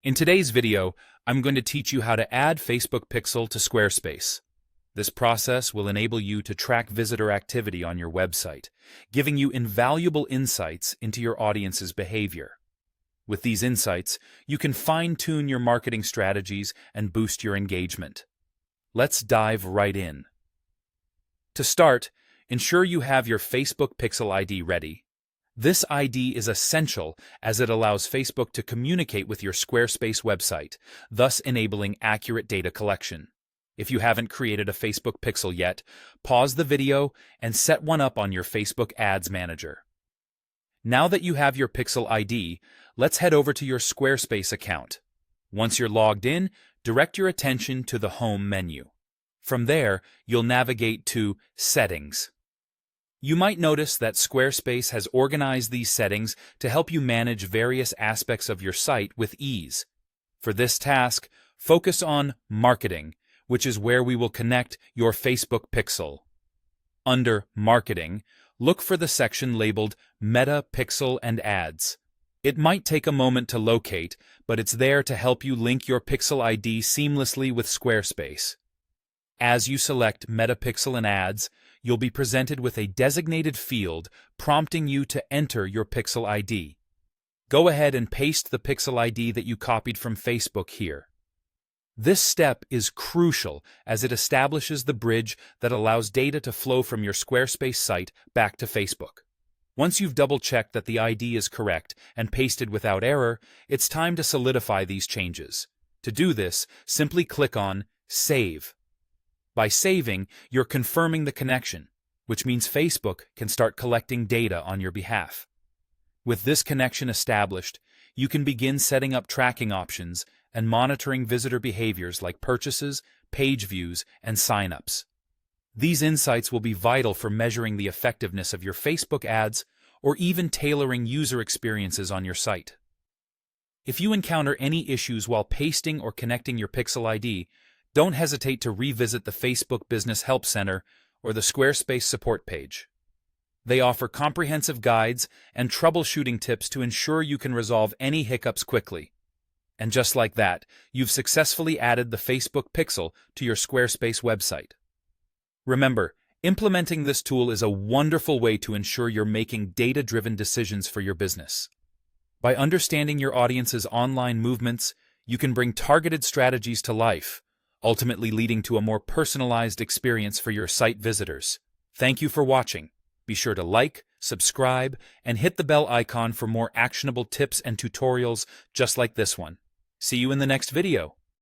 In today's video, I'm going to teach you how to add Facebook Pixel to Squarespace. This process will enable you to track visitor activity on your website, giving you invaluable insights into your audience's behavior. With these insights, you can fine-tune your marketing strategies and boost your engagement. Let's dive right in. To start, ensure you have your Facebook Pixel ID ready. This ID is essential as it allows Facebook to communicate with your Squarespace website, thus enabling accurate data collection. If you haven't created a Facebook Pixel yet, pause the video and set one up on your Facebook Ads Manager. Now that you have your Pixel ID, let's head over to your Squarespace account. Once you're logged in, direct your attention to the Home menu. From there, you'll navigate to Settings. You might notice that Squarespace has organized these settings to help you manage various aspects of your site with ease. For this task, focus on Marketing, which is where we will connect your Facebook Pixel. Under Marketing, look for the section labeled Meta Pixel and Ads. It might take a moment to locate, but it's there to help you link your Pixel ID seamlessly with Squarespace. As you select Meta Pixel and Ads, you'll be presented with a designated field prompting you to enter your Pixel ID. Go ahead and paste the Pixel ID that you copied from Facebook here. This step is crucial as it establishes the bridge that allows data to flow from your Squarespace site back to Facebook. Once you've double-checked that the ID is correct and pasted without error, it's time to solidify these changes. To do this, simply click on Save. By saving, you're confirming the connection, which means Facebook can start collecting data on your behalf. With this connection established, you can begin setting up tracking options and monitoring visitor behaviors like purchases, page views, and signups. These insights will be vital for measuring the effectiveness of your Facebook ads or even tailoring user experiences on your site. If you encounter any issues while pasting or connecting your Pixel ID, don't hesitate to revisit the Facebook Business Help Center or the Squarespace support page. They offer comprehensive guides and troubleshooting tips to ensure you can resolve any hiccups quickly. And just like that, you've successfully added the Facebook Pixel to your Squarespace website. Remember, implementing this tool is a wonderful way to ensure you're making data-driven decisions for your business. By understanding your audience's online movements, you can bring targeted strategies to life, ultimately leading to a more personalized experience for your site visitors. Thank you for watching. Be sure to like, subscribe, and hit the bell icon for more actionable tips and tutorials just like this one. See you in the next video.